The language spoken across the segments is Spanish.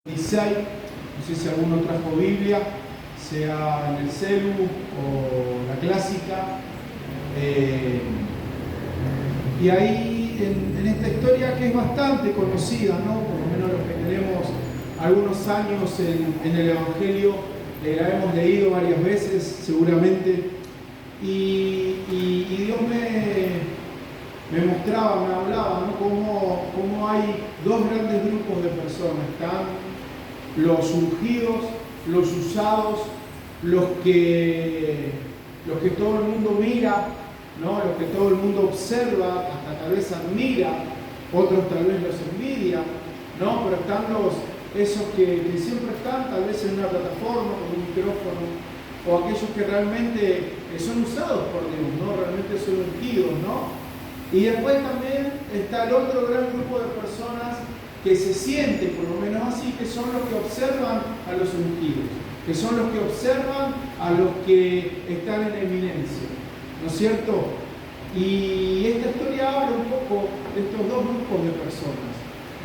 16, no sé si alguno trajo Biblia, sea en el celu o la clásica. Y ahí en esta historia que es bastante conocida, ¿no? Por lo menos los que tenemos algunos años en el Evangelio, la hemos leído varias veces seguramente. Y Dios me mostraba, me hablaba, ¿no? Cómo hay dos grandes grupos de personas. Están los ungidos, los usados, los que todo el mundo mira, ¿no? Los que todo el mundo observa, hasta tal vez admira, otros tal vez los envidia, ¿no? Pero están esos que siempre están tal vez en una plataforma, con un micrófono, o aquellos que realmente son usados por Dios, ¿no? Realmente son ungidos, ¿no? Y después también está el otro gran grupo de personas que se sienten, por lo menos así, que son los que observan a los ungidos, que son los que observan a los que están en eminencia, ¿no es cierto? Y esta historia habla un poco de estos dos grupos de personas,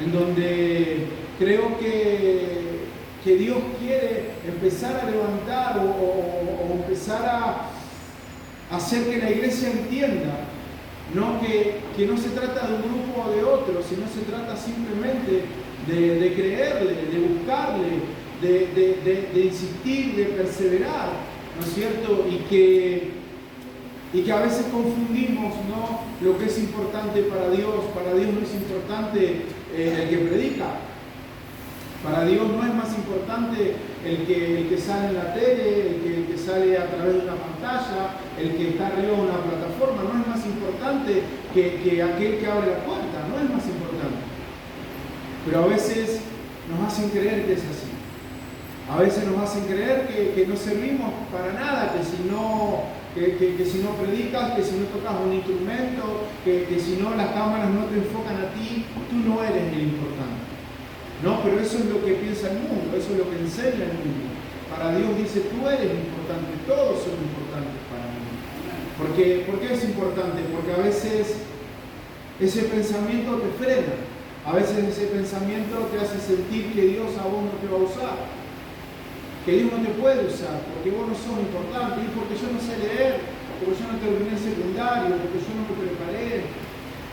en donde creo que Dios quiere empezar a levantar o empezar a hacer que la iglesia entienda, ¿no? Que no se trata de un grupo o de otro, sino se trata simplemente de creerle, de buscarle, de insistir, de perseverar, ¿no es cierto? Y que a veces confundimos, ¿no? Lo que es importante para Dios no es importante el que predica. Para Dios no es más importante el que sale en la tele, el que sale a través de una pantalla, el que está arriba de una plataforma, no es más importante que aquel que abre la puerta, no es más importante. Pero a veces nos hacen creer que es así. A veces nos hacen creer que no servimos para nada, que si no predicas, que si no tocas un instrumento, que si no las cámaras no te enfocan a ti, tú no eres el importante. No, pero eso es lo que piensa el mundo, eso es lo que enseña el mundo. Para Dios dice, tú eres importante, todos son importantes para mí. ¿Por qué es importante? Porque a veces ese pensamiento te frena, a veces ese pensamiento te hace sentir que Dios a vos no te va a usar, que Dios no te puede usar, porque vos no sos importante, y porque yo no sé leer, porque yo no terminé el secundario, porque yo no me preparé,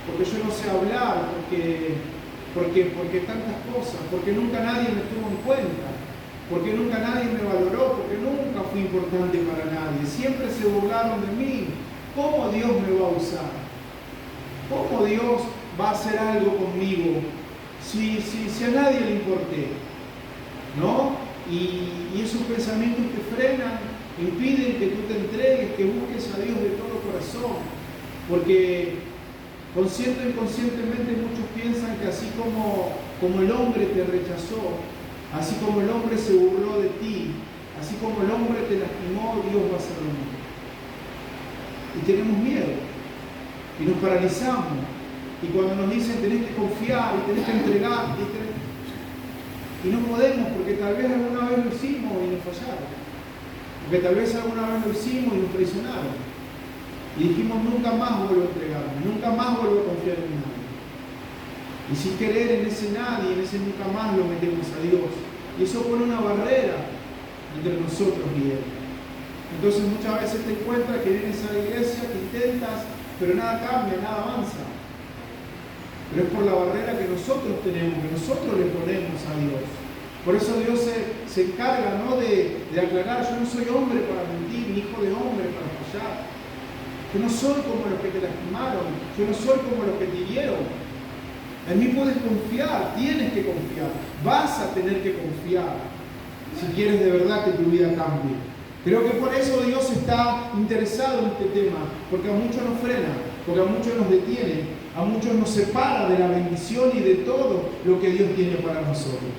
porque yo no sé hablar, porque tantas cosas, porque nunca nadie me tuvo en cuenta, porque nunca nadie me valoró, porque nunca fui importante para nadie, siempre se burlaron de mí. ¿Cómo Dios me va a usar? ¿Cómo Dios va a hacer algo conmigo si a nadie le importé? ¿No? Y esos pensamientos te frenan, impiden que tú te entregues, que busques a Dios de todo corazón, porque consciente o inconscientemente muchos piensan que así como el hombre te rechazó, así como el hombre se burló de ti, así como el hombre te lastimó, Dios va a hacer lo mismo. Y tenemos miedo, y nos paralizamos, y cuando nos dicen tenés que confiar, y tenés que entregar, y no podemos, porque tal vez alguna vez lo hicimos y nos fallaron, porque tal vez alguna vez lo hicimos y nos traicionaron. Y dijimos, nunca más vuelvo a entregarme, nunca más vuelvo a confiar en nadie. Y sin querer en ese nadie, en ese nunca más lo metemos a Dios. Y eso pone una barrera entre nosotros y Él. Entonces muchas veces te encuentras que vienes a la iglesia, que intentas, pero nada cambia, nada avanza. Pero es por la barrera que nosotros tenemos, que nosotros le ponemos a Dios. Por eso Dios se encarga, ¿no? de aclarar, yo no soy hombre para mentir, ni hijo de hombre para fallar. Yo no soy como los que te lastimaron, yo no soy como los que te hirieron. En mí puedes confiar, tienes que confiar, vas a tener que confiar si quieres de verdad que tu vida cambie. Creo que por eso Dios está interesado en este tema, porque a muchos nos frena, porque a muchos nos detiene, a muchos nos separa de la bendición y de todo lo que Dios tiene para nosotros.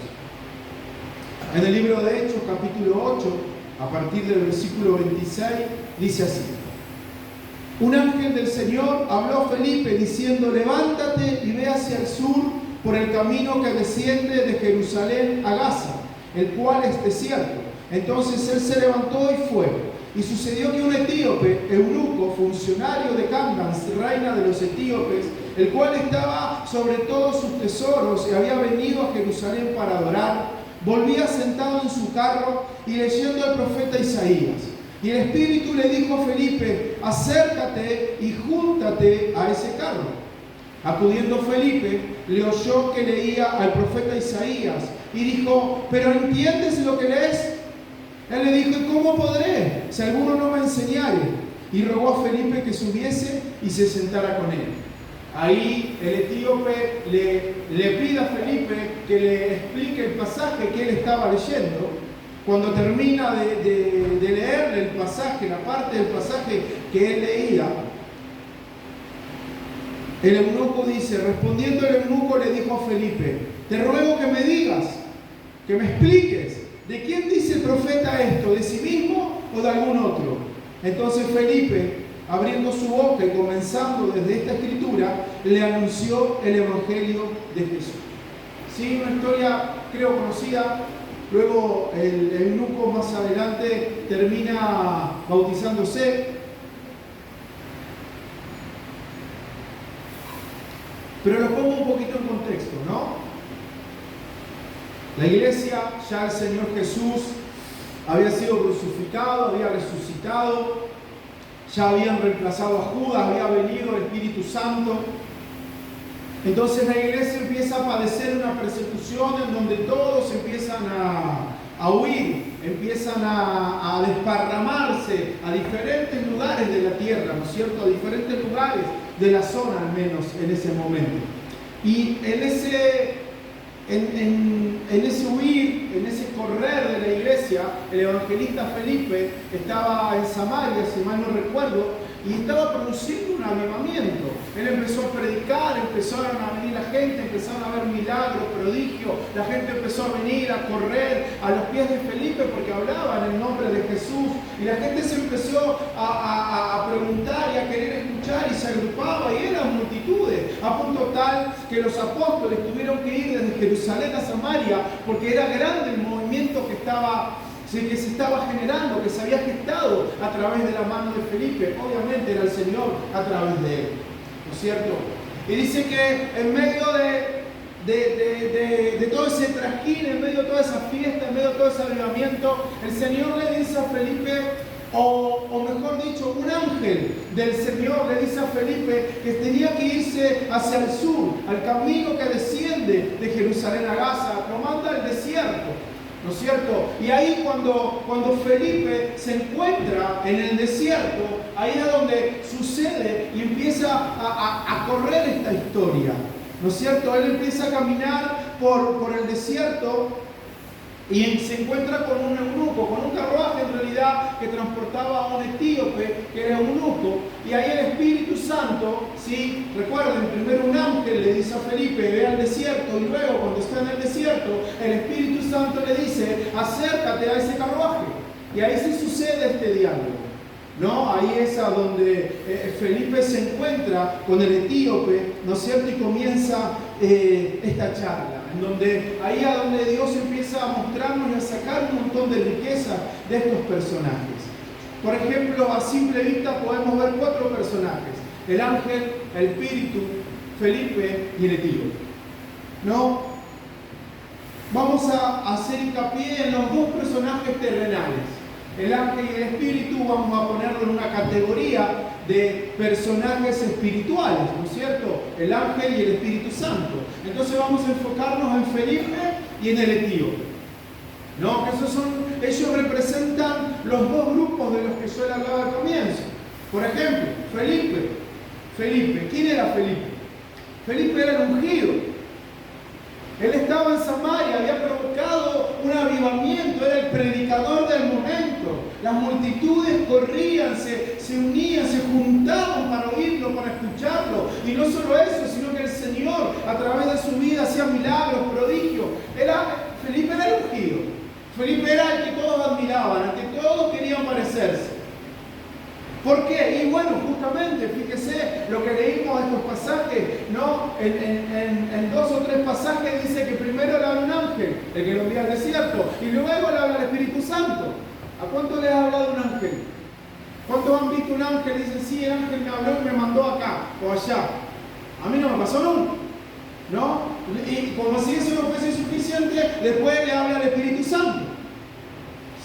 En el libro de Hechos, capítulo 8, a partir del versículo 26, dice así: un ángel del Señor habló a Felipe diciendo, levántate y ve hacia el sur por el camino que desciende de Jerusalén a Gaza, el cual es desierto. Entonces él se levantó y fue. Y sucedió que un etíope, eunuco, funcionario de Candance, reina de los etíopes, el cual estaba sobre todos sus tesoros y había venido a Jerusalén para adorar, volvía sentado en su carro y leyendo al profeta Isaías. Y el Espíritu le dijo a Felipe: acércate y júntate a ese carro. Acudiendo Felipe, le oyó que leía al profeta Isaías y dijo: ¿pero entiendes lo que lees? Él le dijo: ¿y cómo podré, si alguno no me enseñare? Y rogó a Felipe que subiese y se sentara con él. Ahí el etíope le pide a Felipe que le explique el pasaje que él estaba leyendo. Cuando termina de leerle el pasaje, la parte del pasaje que él leía, el eunuco dice: respondiendo el eunuco le dijo a Felipe: te ruego que me digas, que me expliques, ¿de quién dice el profeta esto? ¿De sí mismo o de algún otro? Entonces Felipe, abriendo su boca y comenzando desde esta escritura, le anunció el evangelio de Jesús. Sí, una historia creo conocida. Luego el eunuco más adelante termina bautizándose. Pero lo pongo un poquito en contexto, ¿no? La iglesia, ya el Señor Jesús había sido crucificado, había resucitado, ya habían reemplazado a Judas, había venido el Espíritu Santo. Entonces la iglesia empieza a padecer una persecución en donde todos empiezan a huir, empiezan a desparramarse a diferentes lugares de la tierra, ¿no es cierto? A diferentes lugares de la zona, al menos en ese momento. Y en ese huir, en ese correr de la iglesia, el evangelista Felipe estaba en Samaria, si mal no recuerdo, y estaba produciendo un avivamiento. Él empezó a predicar, empezaron a venir la gente, empezaron a ver milagros, prodigios, la gente empezó a venir, a correr a los pies de Felipe porque hablaban en nombre de Jesús, y la gente se empezó a preguntar y a querer escuchar, y se agrupaba, y eran multitudes, a punto tal que los apóstoles tuvieron que ir desde Jerusalén a Samaria porque era grande el movimiento que se estaba generando, que se había gestado a través de la mano de Felipe. Obviamente era el Señor a través de él, ¿no es cierto? Y dice que en medio de todo ese trajín, en medio de toda esa fiesta, en medio de todo ese avivamiento, el Señor le dice a Felipe, o mejor dicho, un ángel del Señor le dice a Felipe que tenía que irse hacia el sur, al camino que desciende de Jerusalén a Gaza, lo manda al desierto, ¿no es cierto? Y ahí cuando Felipe se encuentra en el desierto, ahí es donde sucede y empieza a correr esta historia, ¿no es cierto? Él empieza a caminar por el desierto y se encuentra con un eunuco, con un carruaje en realidad que transportaba a un etíope que era eunuco, y ahí el Espíritu Santo, ¿sí? Recuerden, primero un ángel le dice a Felipe: ve al desierto, y luego cuando está en el desierto, el Espíritu Santo le dice: acércate a ese carruaje, y ahí sí sucede este diálogo, ¿no? Ahí es a donde Felipe se encuentra con el etíope, ¿no es cierto? Y comienza esta charla, en donde ahí a donde Dios empieza a mostrarnos y a sacar un montón de riquezas de estos personajes. Por ejemplo, a simple vista podemos ver 4 personajes: el ángel, el espíritu, Felipe y el etíope, ¿no? Vamos a hacer hincapié en los 2 personajes terrenales. El ángel y el espíritu vamos a ponerlo en una categoría de personajes espirituales, ¿no es cierto? El ángel y el Espíritu Santo. Entonces vamos a enfocarnos en Felipe y en el etíope, ¿no? Que ellos representan los 2 grupos de los que yo le hablaba al comienzo. Por ejemplo, Felipe. ¿Quién era Felipe? Felipe era el ungido. Él estaba en Samaria, había provocado un avivamiento, era el predicador del momento. Las multitudes corrían, se unían, se juntaban para oírlo, para escucharlo. Y no solo eso, sino que el Señor a través de su vida hacía milagros, prodigios. Felipe era el ungido. Felipe era el que todos admiraban, al que todos querían parecerse. ¿Por qué? Y bueno, justamente, fíjese lo que leímos de estos pasajes, ¿no? En 2 o 3 pasajes dice que primero le habla un ángel, el que lo envía al desierto, y luego le habla el Espíritu Santo. ¿A cuánto les ha hablado un ángel? ¿Cuántos han visto un ángel y dicen: sí, el ángel me habló y me mandó acá o allá? A mí no me pasó nunca. ¿no? Y como si eso no fuese suficiente, después le habla al Espíritu Santo.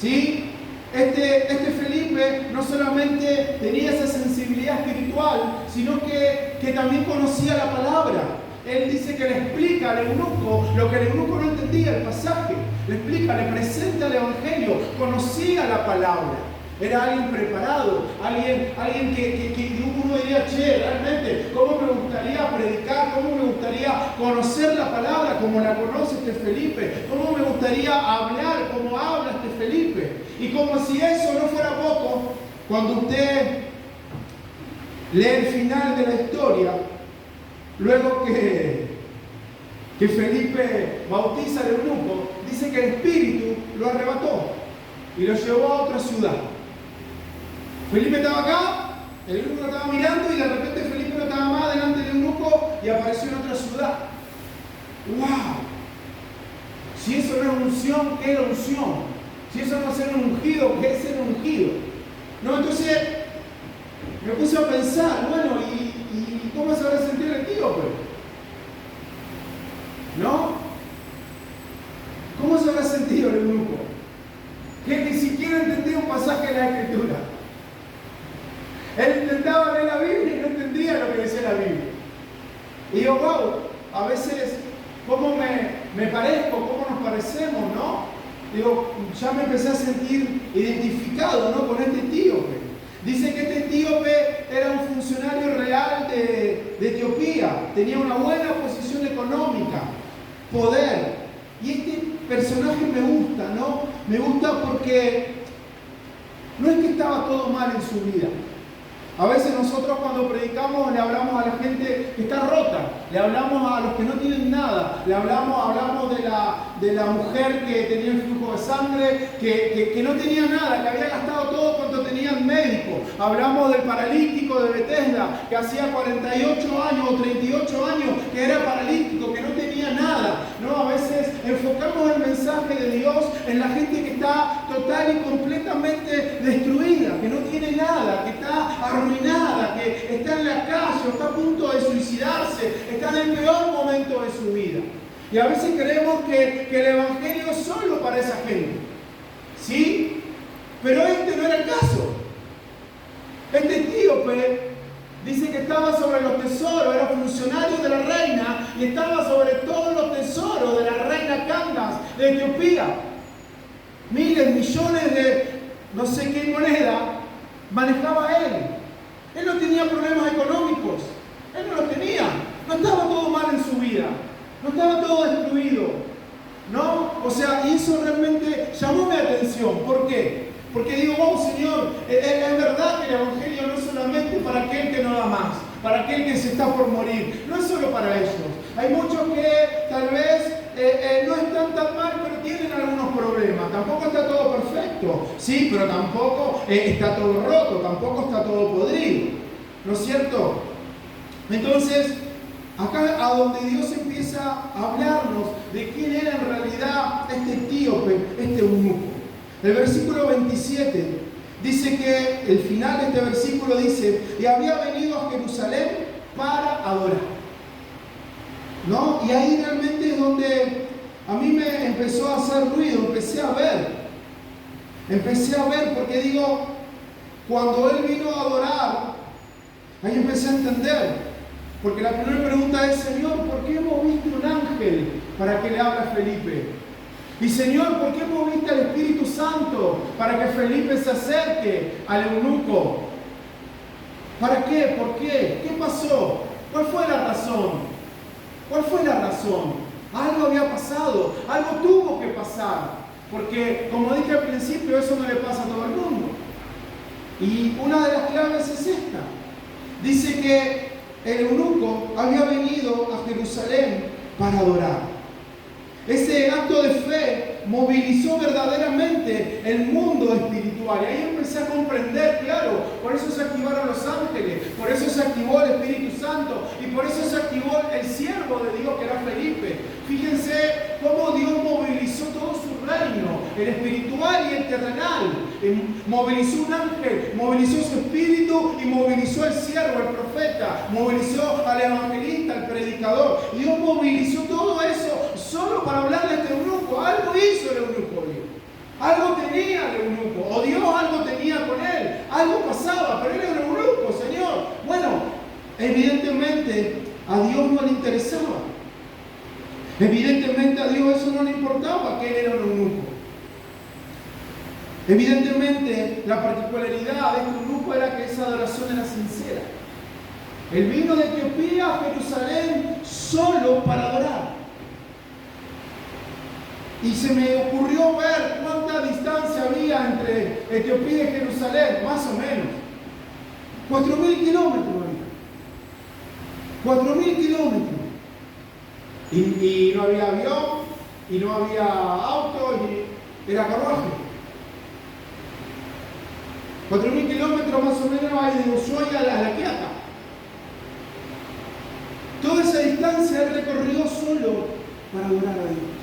¿Sí? Este Felipe no solamente tenía esa sensibilidad espiritual, sino que también conocía la palabra. Él dice que le explica al eunuco lo que el eunuco no entendía, el pasaje. Le explica, le presenta el Evangelio, conocía la palabra. Era alguien preparado, alguien que uno diría, che, realmente, ¿cómo me gustaría predicar? ¿Cómo me gustaría conocer la palabra como la conoce este Felipe? ¿Cómo me gustaría hablar como habla este Felipe? Y como si eso no fuera poco, cuando usted lee el final de la historia, luego que Felipe bautiza al eunuco, dice que el Espíritu lo arrebató y lo llevó a otra ciudad. Felipe estaba acá, el eunuco lo estaba mirando y de repente Felipe no estaba más delante del eunuco y apareció en otra ciudad. ¡Wow! Si eso no es unción, ¿qué es la unción? Si eso no es ser un ungido, ¿qué es ser un ungido? No, entonces me puse a pensar, bueno, ¿y cómo se habrá sentido el etíope? ¿No? ¿Cómo se habrá sentido el eunuco? Que ni siquiera entendía un pasaje de la Escritura. Él intentaba leer la Biblia y no entendía lo que decía la Biblia. Y digo, wow, a veces, ¿cómo me parezco? ¿Cómo nos parecemos? ¿No? Digo, ya me empecé a sentir identificado, ¿no?, con este etíope. Dice que este etíope era un funcionario real de Etiopía, tenía una buena posición económica, poder. Y este personaje me gusta, ¿no? Me gusta porque no es que estaba todo mal en su vida. A veces nosotros cuando predicamos le hablamos a la gente que está rota, le hablamos a los que no tienen nada, le hablamos de la mujer que tenía el flujo de sangre, que no tenía nada, que había gastado todo cuanto tenía el médico. Hablamos del paralítico de Bethesda, que hacía 48 años o 38 años que era paralítico, que no tenía nada. ¿No? A veces enfocamos el mensaje de Dios en la gente que está total y completamente destruida, que no tiene nada, que está arruinada, que está en la calle o está a punto de suicidarse, está en el peor momento de su vida. Y a veces creemos que el Evangelio es solo para esa gente. ¿Sí? Pero este no era el caso. Este etíope dice que estaba sobre los tesoros, era funcionario de la reina y estaba sobre todos los tesoros de la reina Candace de Etiopía. Miles, millones de no sé qué moneda manejaba él. Él no tenía problemas económicos, él no los tenía. No estaba todo mal en su vida, no estaba todo destruido, ¿no? O sea, y eso realmente llamó mi atención. ¿Por qué? Porque digo, wow, Señor, es verdad que el Evangelio no es solamente para aquel que no da más, para aquel que se está por morir, no es solo para ellos. Hay muchos que tal vez no están tan mal, pero tienen algunos problemas. Tampoco está todo perfecto, sí, pero tampoco está todo roto, tampoco está todo podrido, ¿no es cierto? Entonces, acá a donde Dios empieza a hablarnos de quién era en realidad este etíope, este eunuco. El versículo 27 dice que, el final de este versículo dice, y había venido a Jerusalén para adorar. ¿No? Y ahí realmente es donde a mí me empezó a hacer ruido, empecé a ver porque digo, cuando él vino a adorar, ahí empecé a entender, porque la primera pregunta es, Señor, ¿por qué moviste un ángel para que le hable a Felipe? Y Señor, ¿por qué moviste al Espíritu Santo para que Felipe se acerque al eunuco? ¿Para qué? ¿Por qué? ¿Qué pasó? ¿Cuál fue la razón? ¿Cuál fue la razón? Algo había pasado, algo tuvo que pasar, porque como dije al principio, eso no le pasa a todo el mundo. Y una de las claves es esta. Dice que el eunuco había venido a Jerusalén para adorar. Ese acto de fe movilizó verdaderamente el mundo espiritual. Y ahí empecé a comprender, claro, por eso se activaron los ángeles, por eso se activó el Espíritu Santo y por eso se activó el siervo de Dios que era Felipe. Fíjense cómo Dios movilizó todo su reino el espiritual y el terrenal. Movilizó un ángel, movilizó su espíritu y movilizó al siervo, el profeta, movilizó al evangelista, al predicador. Dios movilizó todo eso solo para hablarle a este eunuco. Algo hizo el eunuco, Dios. Algo tenía el eunuco, o Dios algo tenía con él, algo pasaba, pero él era un eunuco, Señor. Bueno, evidentemente a Dios no le interesaba. Evidentemente a Dios eso no le importaba, que él era un eunuco. Evidentemente la particularidad de este eunuco era que esa adoración era sincera. Él vino de Etiopía a Jerusalén solo para adorar. Y se me ocurrió ver cuánta distancia había entre Etiopía y Jerusalén, más o menos. 4.000 kilómetros había. 4.000 kilómetros. Y no había avión, y no había auto, y era carruaje. 4.000 kilómetros más o menos hay de Ushuaia a La Quiaca. Toda esa distancia él recorrió solo para adorar a Dios.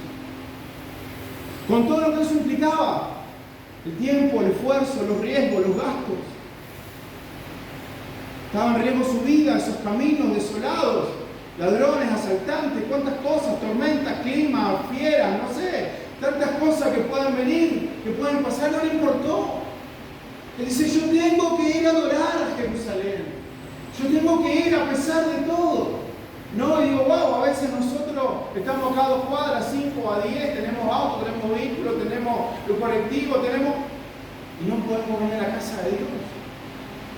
Con todo lo que eso implicaba, el tiempo, el esfuerzo, los riesgos, los gastos. Estaba en riesgo su vida, esos caminos desolados, ladrones, asaltantes, cuántas cosas, tormentas, clima, fieras, no sé, tantas cosas que pueden venir, que pueden pasar, no le importó. Él dice, yo tengo que ir a adorar a Jerusalén. Yo tengo que ir a pesar de todo. No, digo, wow, a veces nosotros estamos acá a 2 cuadras, 5 a 10, tenemos auto, tenemos vehículo, tenemos los colectivos, y no podemos venir a la casa de Dios.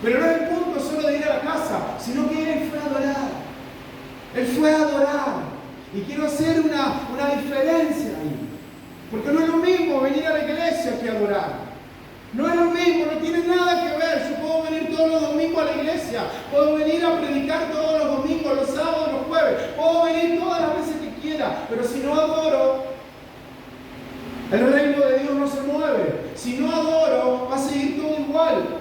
Pero no es el punto solo de ir a la casa, sino que él fue a adorar. Él fue a adorar. Y quiero hacer una diferencia ahí. Porque no es lo mismo venir a la iglesia que adorar. No es lo mismo, no tiene nada que ver. Yo puedo venir todos los domingos a la iglesia, puedo venir a predicar todos los domingos, los sábados, los jueves, puedo venir todas las veces que quiera, pero si no adoro, el reino de Dios no se mueve. Si no adoro, va a seguir todo igual.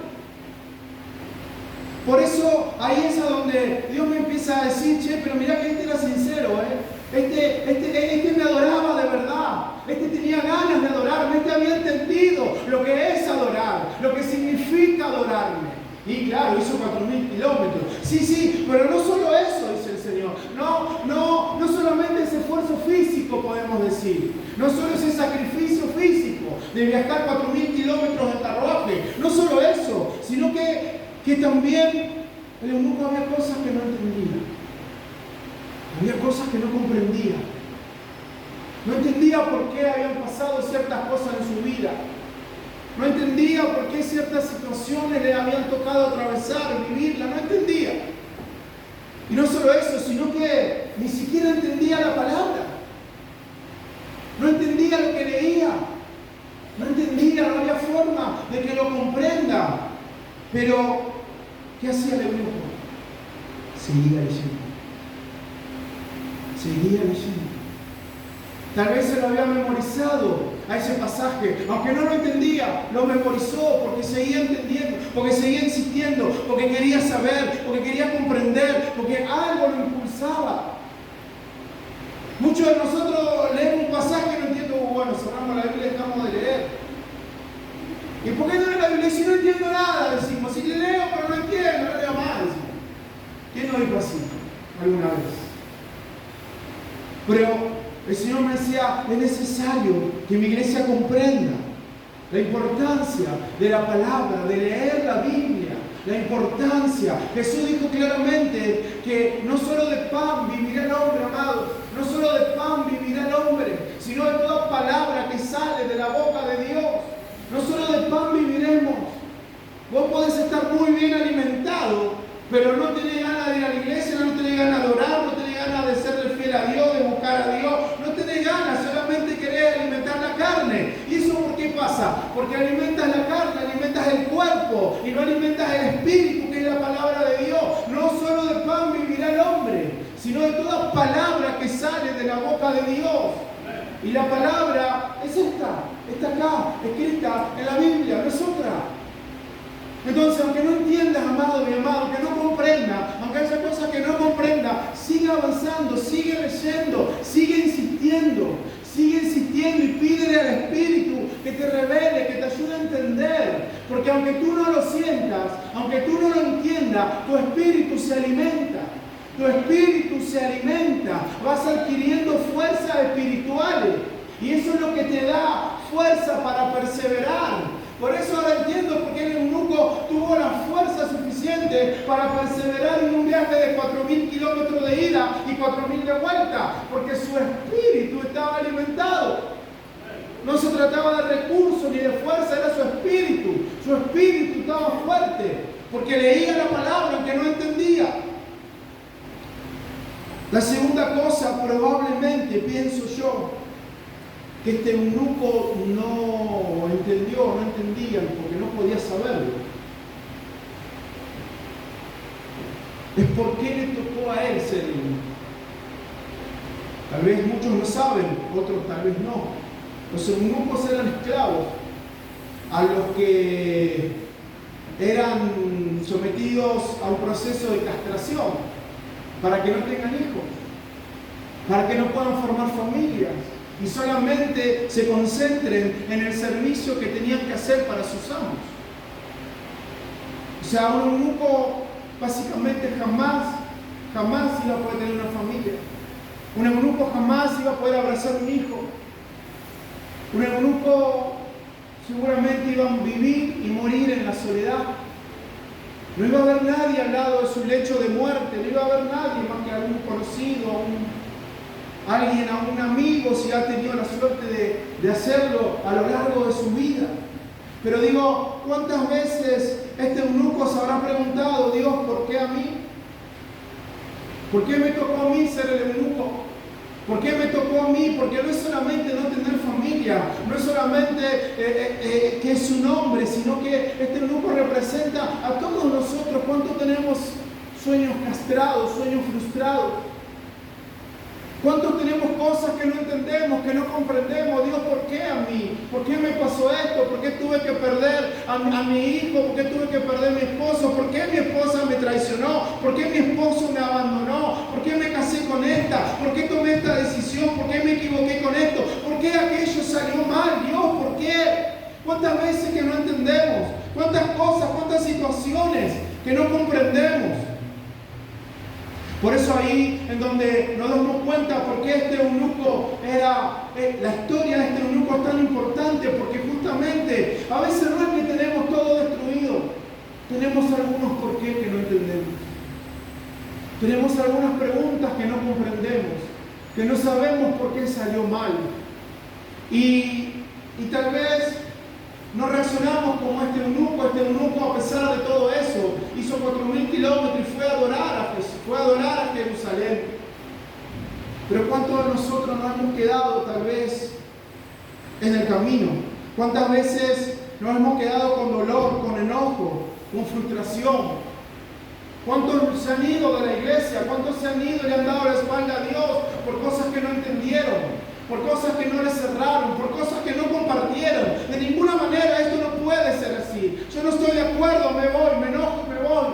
Por eso ahí es a donde Dios me empieza a decir, che, pero mirá que este era sincero, Este me adoraba de verdad. Este tenía ganas de adorarme. Este había entendido lo que es adorar, lo que significa adorarme. Y claro, hizo 4.000 kilómetros. Sí, pero no solo eso, dice el Señor. No solamente ese esfuerzo físico podemos decir. No solo ese sacrificio físico de viajar 4.000 kilómetros en carruaje. No solo eso, sino que también el eunuco había cosas que no entendía. Había cosas que no comprendía. No entendía por qué habían pasado ciertas cosas en su vida. No entendía por qué ciertas situaciones le habían tocado atravesar, vivirla. No entendía. Y no solo eso, sino que ni siquiera entendía la palabra. No entendía lo que leía. No entendía, no había forma de que lo comprenda. Pero, ¿qué hacía el eunuco? Seguía leyendo. Seguía leyendo. Tal vez se lo había memorizado a ese pasaje, aunque no lo entendía, lo memorizó porque seguía entendiendo, porque seguía insistiendo, porque quería saber, porque quería comprender, porque algo lo impulsaba. Muchos de nosotros leemos un pasaje y no entiendo, bueno, cerramos la Biblia y dejamos de leer. ¿Y por qué no leo la Biblia? Si no entiendo nada, decimos, si leo pero no entiendo, no leo más, decimos. ¿Quién lo dijo así alguna vez? Pero el Señor me decía, es necesario que mi iglesia comprenda la importancia de la palabra, de leer la Biblia, la importancia. Jesús dijo claramente que no solo de pan vivirá el hombre, amados, no solo de pan vivirá el hombre, sino de toda palabra que sale de la boca de Dios. No solo de pan viviremos. Vos podés estar muy bien alimentado, pero no tenés ganas de ir a la iglesia, no tenés ganas de orar, no tenés ganas de serle fiel a Dios, de buscar a Dios, no tenés ganas, solamente querés alimentar la carne. ¿Y eso por qué pasa? Porque alimentas la carne, alimentas el cuerpo y no alimentas el espíritu, que es la palabra de Dios. No solo de pan vivirá el hombre, sino de toda palabra que sale de la boca de Dios. Y la palabra es esta, está acá, escrita en la Biblia, no es otra. Entonces, aunque no entiendas, amado mi amado, que no comprenda, aunque haya cosas que no comprenda, sigue avanzando, sigue leyendo, sigue insistiendo y pídele al Espíritu que te Porque aunque tú no lo sientas, aunque tú no lo entiendas, tu espíritu se alimenta. Tu espíritu se alimenta. Vas adquiriendo fuerzas espirituales. Y eso es lo que te da fuerza para perseverar. Por eso ahora entiendo por qué el eunuco tuvo la fuerza suficiente para perseverar en un viaje de 4.000 kilómetros de ida y 4.000 de vuelta. Porque su espíritu estaba alimentado. No se trataba de recursos ni de fuerza, era su espíritu. Su espíritu estaba fuerte. Porque leía la palabra aunque no entendía. La segunda cosa, probablemente, pienso yo, que este eunuco no entendió, no entendía, porque no podía saberlo, es por qué le tocó a él ser eunuco. Tal vez muchos lo saben, otros tal vez no. Los eunucos eran esclavos a los que eran sometidos a un proceso de castración para que no tengan hijos, para que no puedan formar familias y solamente se concentren en el servicio que tenían que hacer para sus amos. O sea, un eunuco básicamente jamás iba a poder tener una familia. Un eunuco jamás iba a poder abrazar un hijo. Un eunuco seguramente iba a vivir y morir en la soledad. No iba a haber nadie al lado de su lecho de muerte, no iba a haber nadie más que algún conocido, alguien, a un amigo, si ha tenido la suerte de hacerlo a lo largo de su vida. Pero digo, ¿cuántas veces este eunuco se habrá preguntado, Dios, ¿por qué a mí? ¿Por qué me tocó a mí ser el eunuco? ¿Por qué me tocó a mí? Porque no es solamente no tener familia, no es solamente que es su nombre, sino que este eunuco representa a todos nosotros. ¿Cuánto tenemos sueños castrados, sueños frustrados? ¿Cuántos tenemos cosas que no entendemos, que no comprendemos? Dios, ¿por qué a mí? ¿Por qué me pasó esto? ¿Por qué tuve que perder a mi hijo? ¿Por qué tuve que perder a mi esposo? ¿Por qué mi esposa me traicionó? ¿Por qué mi esposo me abandonó? ¿Por qué me casé con esta? ¿Por qué tomé esta decisión? ¿Por qué me equivoqué con esto? ¿Por qué aquello salió mal? Dios, ¿por qué? ¿Cuántas veces que no entendemos? ¿Cuántas cosas, cuántas situaciones que no comprendemos? Por eso ahí en donde nos damos cuenta por qué este eunuco la historia de este eunuco es tan importante, porque justamente a veces no es que tenemos todo destruido, tenemos algunos por qué que no entendemos. Tenemos algunas preguntas que no comprendemos, que no sabemos por qué salió mal. Y tal vez no reaccionamos como este eunuco a pesar de todo eso, hizo 4.000 kilómetros y fue a adorar a Jerusalén. Pero ¿cuántos de nosotros nos hemos quedado tal vez en el camino? ¿Cuántas veces nos hemos quedado con dolor, con enojo, con frustración? ¿Cuántos se han ido de la iglesia? ¿Cuántos se han ido y le han dado la espalda a Dios por cosas que no entendieron? Por cosas que no les cerraron, por cosas que no compartieron. De ninguna manera esto no puede ser así. Yo no estoy de acuerdo, me voy, me enojo, me voy.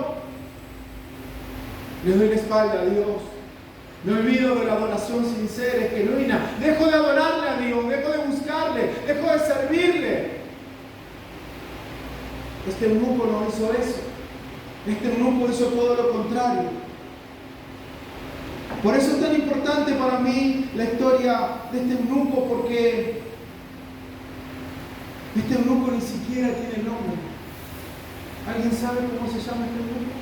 Le doy la espalda a Dios. Me olvido de la adoración sincera, y genuina. Dejo de adorarle a Dios, dejo de buscarle, dejo de servirle. Este eunuco no hizo eso. Este eunuco hizo todo lo contrario. Por eso es tan importante para mí la historia de este eunuco, porque este eunuco ni siquiera tiene nombre. ¿Alguien sabe cómo se llama este eunuco?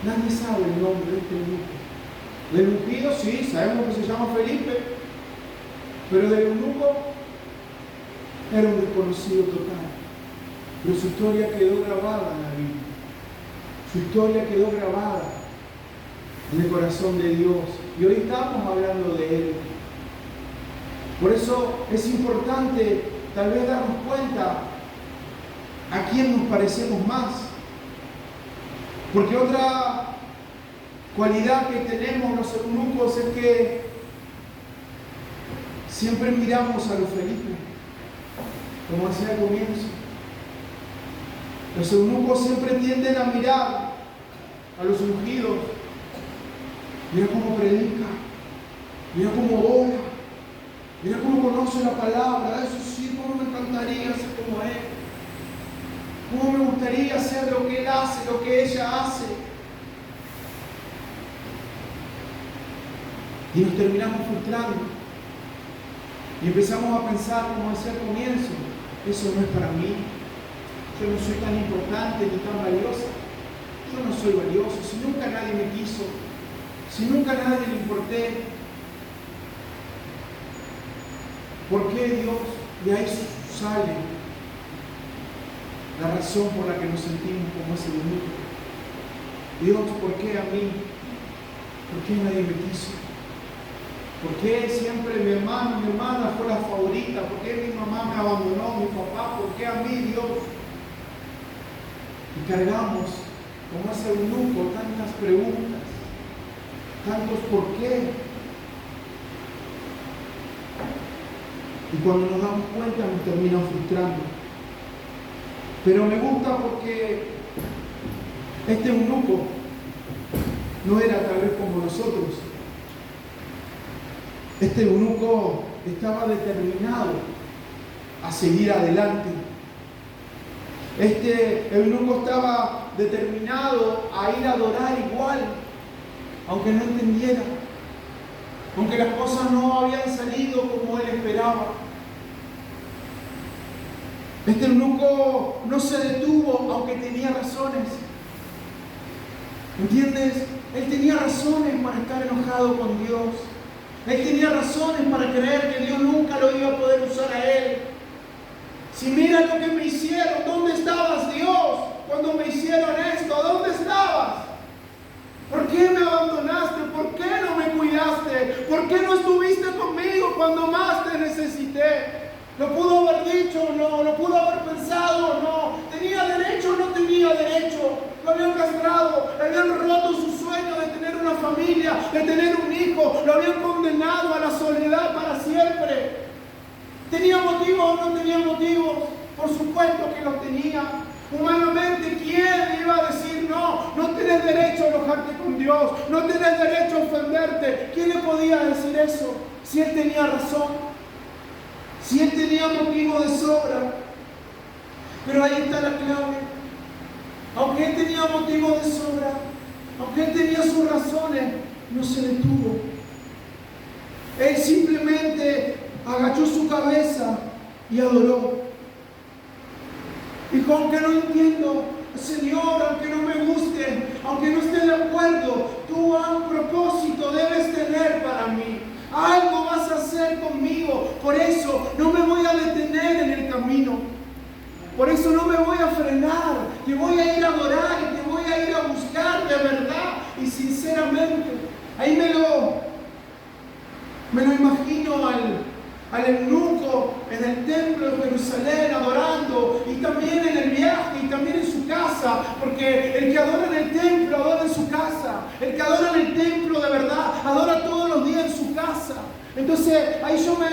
Nadie sabe el nombre de este eunuco. Del ungido, sí, sabemos que se llama Felipe, pero del eunuco era un desconocido total. Pero su historia quedó grabada en la Biblia. Su historia quedó grabada en el corazón de Dios. Y hoy estamos hablando de Él. Por eso es importante tal vez darnos cuenta a quién nos parecemos más. Porque otra cualidad que tenemos los eunucos es que siempre miramos a los Felipe, como decía al comienzo. Los eunucos siempre tienden a mirar a los ungidos. Mira cómo predica, mira cómo ora, Mira cómo conoce la palabra. Eso sí, cómo me encantaría ser como Él. Cómo me gustaría hacer lo que Él hace, lo que ella hace. Y nos terminamos frustrando. Y empezamos a pensar, como decía al comienzo, eso no es para mí. Yo no soy tan importante ni tan valiosa. Yo no soy valioso. Si nunca nadie me quiso, si nunca a nadie le importé, ¿por qué Dios? De ahí sale la razón por la que nos sentimos como ese eunuco. Dios, ¿por qué a mí? ¿Por qué nadie me quiso? ¿Por qué siempre mi hermana fue la favorita? ¿Por qué mi mamá me abandonó, mi papá? ¿Por qué a mí, Dios? Y cargamos como ese eunuco tantas preguntas, tantos por qué. Y cuando nos damos cuenta nos terminan frustrando. Pero me gusta porque este eunuco no era tal vez como nosotros. Este eunuco estaba determinado a seguir adelante. Este eunuco estaba determinado a ir a adorar igual, aunque no entendiera, aunque las cosas no habían salido como él esperaba. Este eunuco no se detuvo, aunque tenía razones. ¿Entiendes? Él tenía razones para estar enojado con Dios. Él tenía razones para creer que Dios nunca lo iba a poder usar a él. Si mira lo que me hicieron, ¿dónde estabas, Dios? Cuando me hicieron esto, ¿dónde estabas? ¿Por qué me abandonaste? ¿Por qué no me cuidaste? ¿Por qué no estuviste conmigo cuando más te necesité? ¿Lo pudo haber dicho o no? ¿Lo pudo haber pensado o no? ¿Tenía derecho o no tenía derecho? Lo habían castrado, le habían roto su sueño de tener una familia, de tener un hijo, lo habían condenado a la soledad para siempre. ¿Tenía motivos o no tenía motivos? Por supuesto que los tenía. Humanamente, ¿quién iba a decir no? No tienes derecho a enojarte con Dios, no tienes derecho a ofenderte. ¿Quién le podía decir eso? Si él tenía razón, si él tenía motivo de sobra. Pero ahí está la clave. Aunque él tenía motivo de sobra, aunque él tenía sus razones, no se detuvo. Él simplemente agachó su cabeza y adoró. Dijo, aunque no entiendo, Señor, aunque no me guste, aunque no esté de acuerdo, tú a un propósito debes tener para mí. Algo vas a hacer conmigo. Por eso no me voy a detener en el camino. Por eso no me voy a frenar. Te voy a ir a adorar y te voy a ir a buscar de verdad y sinceramente. Ahí me lo imagino al eunuco en el templo de Jerusalén adorando, y también en el viaje y también en su casa, porque el que adora en el templo adora en su casa, el que adora en el templo de verdad adora todos los días en su casa. Entonces ahí yo me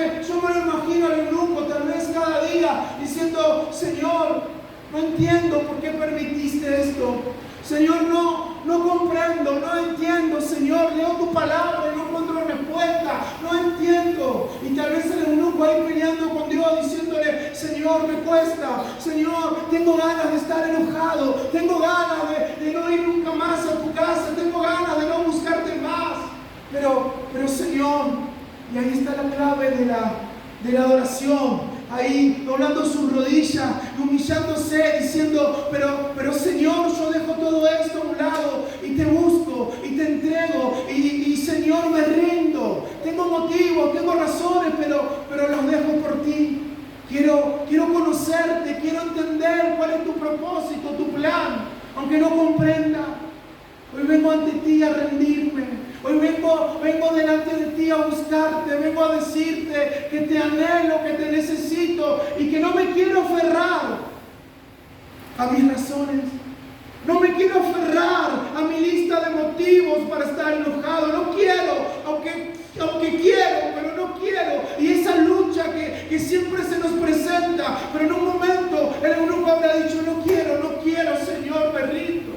lo imagino al eunuco tal vez cada día diciendo, Señor, no entiendo por qué permitiste esto. Señor, no comprendo, no entiendo, Señor, leo tu palabra y no encuentro respuesta, no entiendo. Y tal vez el eunuco ahí peleando con Dios, diciéndole, Señor, me cuesta, Señor, tengo ganas de estar enojado, tengo ganas de no ir nunca más a tu casa, tengo ganas de no buscarte más. Pero Señor, y ahí está la clave de la adoración. Ahí doblando sus rodillas, humillándose, diciendo, pero Señor, yo dejo todo esto a un lado y te busco y te entrego y Señor, me rindo. Tengo motivos, tengo razones, pero los dejo por ti. Quiero conocerte, quiero entender cuál es tu propósito, tu plan, aunque no comprenda. Hoy vengo ante ti a rendirme. Hoy vengo delante de ti a buscarte, vengo a decirte que te anhelo, que te necesito y que no me quiero aferrar a mis razones. No me quiero aferrar a mi lista de motivos para estar enojado. No quiero, aunque quiero, pero no quiero. Y esa lucha que siempre se nos presenta, pero en un momento el eunuco habrá dicho, no quiero, Señor, me rindo.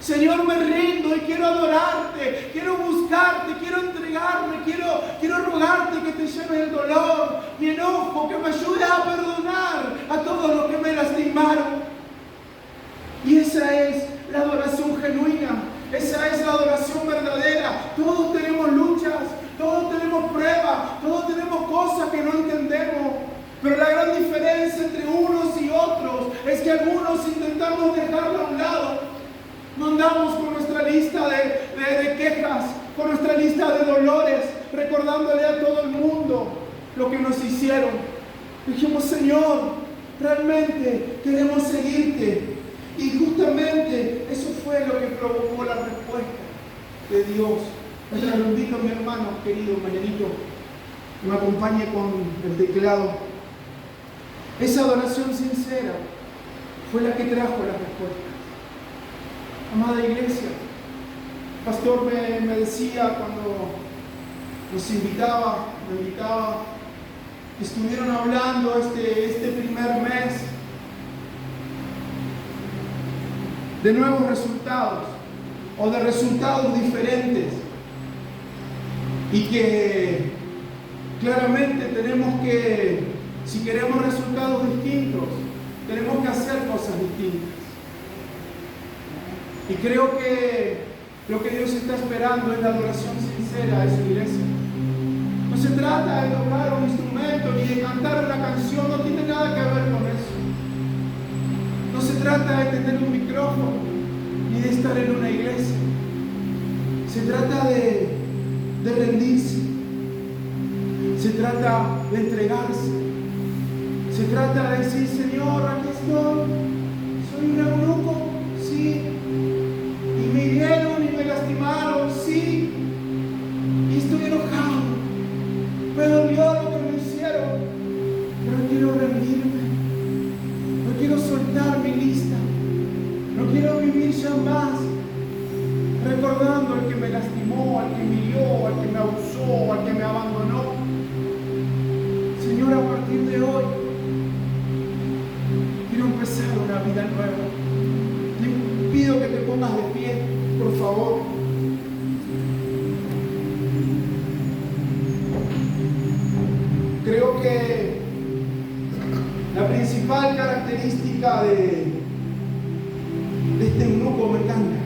Señor, me rindo y quiero adorarte, quiero buscarte, quiero entregarme, quiero rogarte que te llenes lleve el dolor, mi enojo, que me ayude a perdonar a todos los que me lastimaron. Y esa es la adoración genuina, esa es la adoración verdadera. Todos tenemos luchas, todos tenemos pruebas, todos tenemos cosas que no entendemos. Pero la gran diferencia entre unos y otros es que algunos intentamos dejarlo a un lado. No andamos con nuestra lista de quejas, con nuestra lista de dolores, recordándole a todo el mundo lo que nos hicieron. Dijimos, Señor, realmente queremos seguirte. Y justamente eso fue lo que provocó la respuesta de Dios. Mientras lo invito a mi hermano querido Marianito, que me acompañe con el teclado. Esa adoración sincera fue la que trajo la respuesta. Amada iglesia, el pastor me decía cuando nos invitaba, estuvieron hablando este primer mes de nuevos resultados o de resultados diferentes, y que claramente tenemos que, si queremos resultados distintos, tenemos que hacer cosas distintas. Y creo que lo que Dios está esperando es la adoración sincera de su iglesia. No se trata de tocar un instrumento ni de cantar una canción, no tiene nada que ver con eso. No se trata de tener un micrófono ni de estar en una iglesia. Se trata de rendirse. Se trata de entregarse. Se trata de decir, Señor, aquí estoy. Soy un eunuco, sí. Y me hirieron y me lastimaron, sí. Y estoy enojado. Me dolió lo que me hicieron. Pero quiero rendirme. No quiero soltar mi lista. No quiero vivir ya más recordando al que me lastimó, al que me hirió, al que me abusó, al que me abandonó. Señor, a partir de hoy quiero empezar una vida nueva. Te pido que te pongas de pie, por favor. Creo que la principal característica de este eunuco me encanta.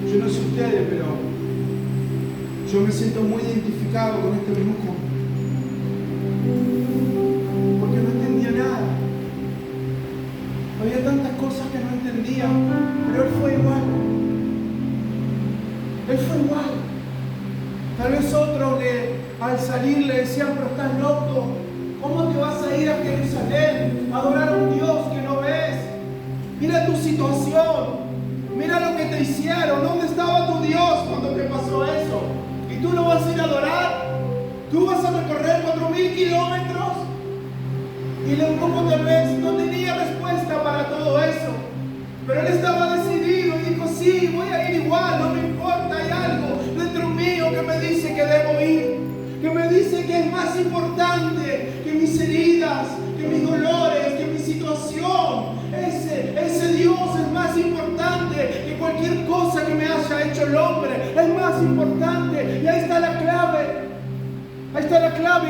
Yo no sé ustedes, pero yo me siento muy identificado con este eunuco, porque no entendía nada. Había tantas cosas que no entendía, pero él fue igual. Él fue igual. Tal vez otros al salir le decían, pero estás loco, ¿cómo te vas a ir a Jerusalén a adorar a un Dios que no ves? Mira tu situación, mira lo que te hicieron, ¿dónde estaba tu Dios cuando te pasó eso? ¿Y tú no vas a ir a adorar? ¿Tú vas a recorrer 4.000 kilómetros? Y el eunuco tal vez no tenía respuesta para todo eso, pero él estaba decidido y dijo, sí, voy a ir igual, no me importa, hay algo dentro mío que me dice que debo ir, que me dice que es más importante que mis heridas, que mis dolores, que mi situación. Ese Dios es más importante que cualquier cosa que me haya hecho el hombre, es más importante. Y ahí está la clave,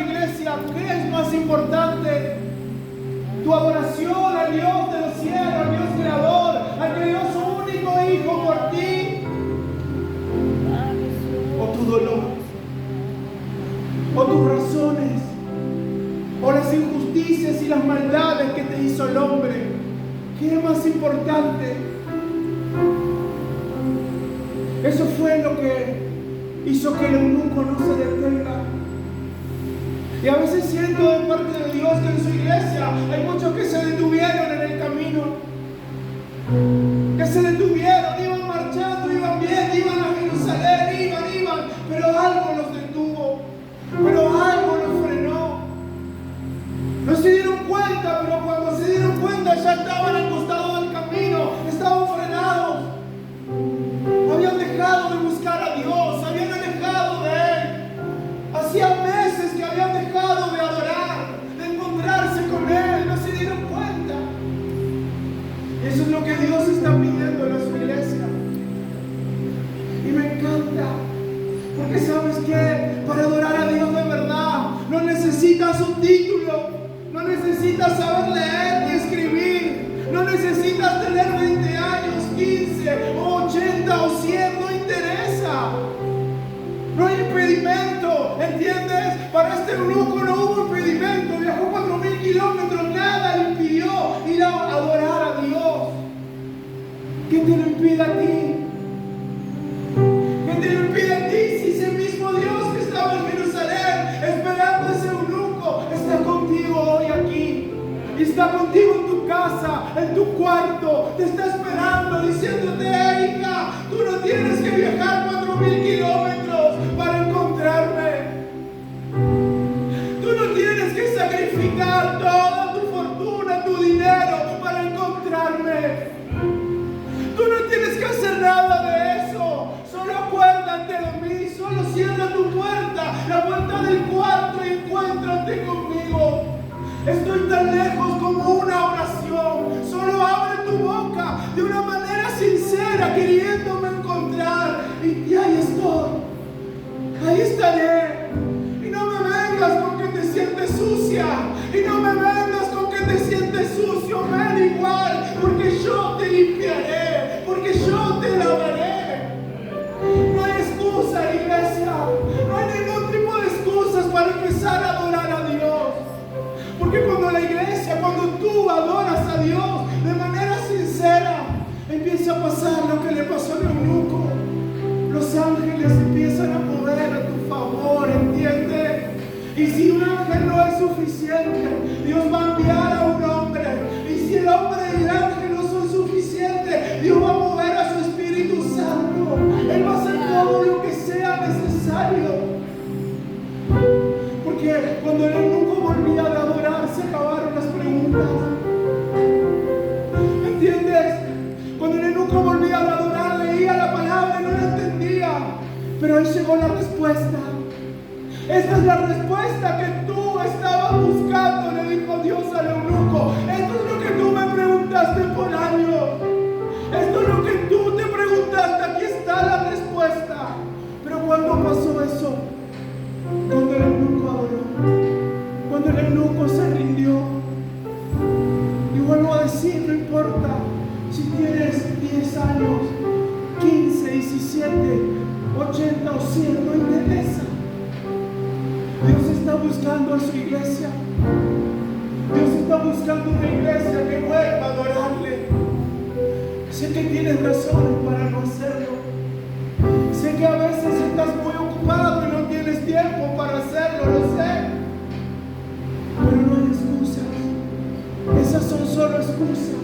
iglesia. ¿Qué es más importante? Tu adoración al Dios de los cielos, al Dios creador, al que dio su único hijo por ti, o tu dolor, o tus razones, o las injusticias y las maldades que te hizo el hombre. ¿Qué es más importante? Eso fue lo que hizo que el eunuco no se detenga. Y a veces siento de parte de Dios que en su iglesia hay muchos que se detuvieron en el camino. Que se detuvieron, iban marchando, iban bien, iban a Jerusalén, iban, pero algo los detuvo, pero algo los frenó. No se dieron cuenta, pero cuando se dieron cuenta ya estaban al costado del camino, estaban frenados. Habían dejado de buscar a Dios, habían alejado de Él. Hacía meses que habían dejado de adorar, de encontrarse con Él, no se dieron cuenta. Eso es lo que Dios está Porque ¿sabes qué? Para adorar a Dios de verdad no necesitas un título, no necesitas saber leer ni escribir, no necesitas tener 20 años, 15 o 80 o 100, no interesa. No hay impedimento, ¿entiendes? Para este eunuco no hubo impedimento, viajó 4000 kilómetros, nada le impidió ir a adorar a Dios. ¿Qué te lo impide a ti? ¿Qué te lo impide a ti si ese mismo Dios que estaba en Jerusalén esperando a ese eunuco está contigo hoy aquí? Y está contigo en tu casa, en tu cuarto, te está esperando diciéndote: hija, tú no tienes que viajar 4000 kilómetros para encontrarme. Tú no tienes que sacrificar toda tu fortuna, tu dinero para encontrarme. Tú no tienes que hacer nada de eso. Solo acuérdate de mí, solo cierra tu puerta, la puerta del cuarto, y encuéntrate conmigo. Estoy tan lejos como una oración. Solo abre tu boca de una manera sincera, queriéndome encontrar, y ahí estoy, ahí estaré. Y no me vengas con que te sientes sucia, y no me vengas con que te sientes sucio, me da igual, porque yo te limpiaré, porque yo te lavaré. No hay excusa, iglesia, no hay ningún tipo de excusas para empezar a adorar a Dios. Porque cuando la iglesia, cuando tú adoras a Dios de manera sincera, empieza a pasar lo que le pasó al eunuco. Los ángeles empiezan a mover a tu favor, ¿entiendes? Y si un ángel no es suficiente, Dios va a enviar a un hombre. Y si el hombre y el ángel no son suficientes, Dios va a mover a su Espíritu Santo. Él va a hacer todo lo que sea necesario. Porque cuando el eunuco volvía de adorar, se acabaron las preguntas. ¿Entiendes? Cuando el eunuco volvía de adorar, leía la palabra y no la entendía. Pero ahí llegó la respuesta. Esta es la respuesta que tú estabas buscando, le dijo Dios al eunuco. Esto es lo que tú me preguntaste por años. Esto es lo que tú te preguntaste. Aquí está la respuesta. Pero cuando pasó eso, cuando el eunuco adoró, cuando el eunuco se rindió, y vuelvo a decir, no importa si tienes 10 años, 15, 17, 80 o 100, no interesa. Dios está buscando a su iglesia. Dios está buscando una iglesia que vuelva a adorarle. Sé que tienes razones para no hacerlo. Sé que a veces estás muy ocupado y no tienes tiempo para hacerlo, lo sé. Pero no hay excusas. Esas son solo excusas.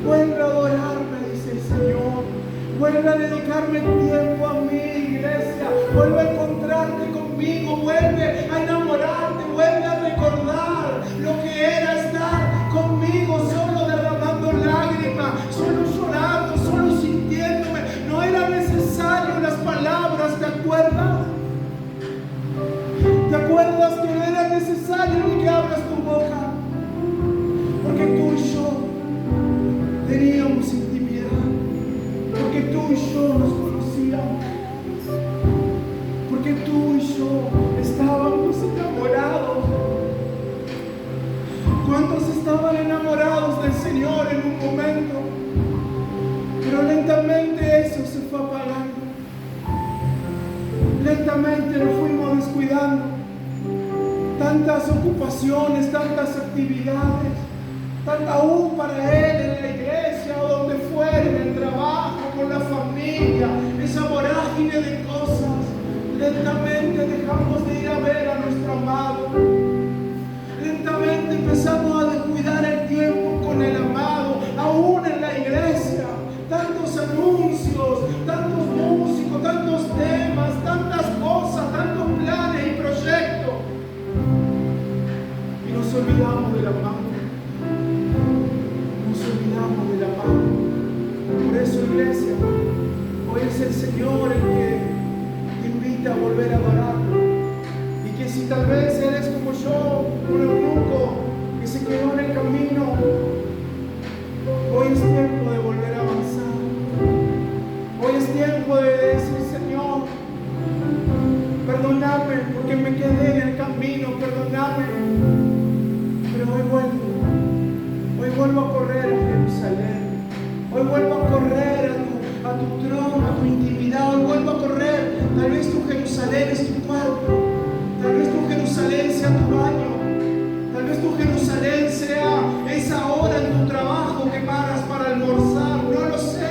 Vuelve a adorarme, dice el Señor. Vuelve a dedicarme tiempo a mí, iglesia. Vuelve a encontrarte conmigo. Vuelve a enamorarte. Vuelve a recordar lo que era estar conmigo, solo derramando lágrimas, solo llorando, solo sintiéndome. No era necesario las palabras, ¿te acuerdas? ¿Te acuerdas que no era necesario ni que abras tu boca? Porque tú y yo teníamos intimidad. Porque tú y yo nos conocíamos. Porque tú y yo estábamos enamorados. ¿Cuántos estaban enamorados del Señor en un momento? Pero lentamente eso se fue apagando. Lentamente lo fuimos descuidando. Tantas ocupaciones, tantas actividades, aún para Él en la iglesia o donde fuera, en el trabajo, con la familia, esa vorágine de cosas. Lentamente dejamos de ir a ver a nuestro amado. Lentamente empezamos a descuidar el tiempo con el amado, aún en la iglesia. Tantos anuncios, tantos músicos, tantos temas, tantas cosas, tantos planes y proyectos. Y nos olvidamos del amado. Nos olvidamos del amado. Por eso, iglesia, hoy es el Señor el que te invita a volver a adorarlo. Y que si tal vez eres como yo, un eunuco que se quedó en el camino, hoy es tiempo de volver a avanzar. Hoy es tiempo de decir: Señor, Perdóname porque me quedé en el camino, perdóname. Pero hoy vuelvo a correr a Jerusalén. Hoy vuelvo a correr a tu trono, a tu intimidad. Hoy vuelvo a correr. Tal vez tu Jerusalén es tu cuarto. Tal vez tu Jerusalén sea tu baño. Tal vez tu Jerusalén sea esa hora en tu trabajo que paras para almorzar. No lo sé.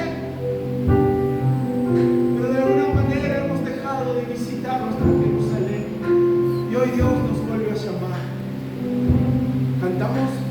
Pero de alguna manera hemos dejado de visitar nuestra Jerusalén. Y hoy Dios nos vuelve a llamar. ¿Cantamos?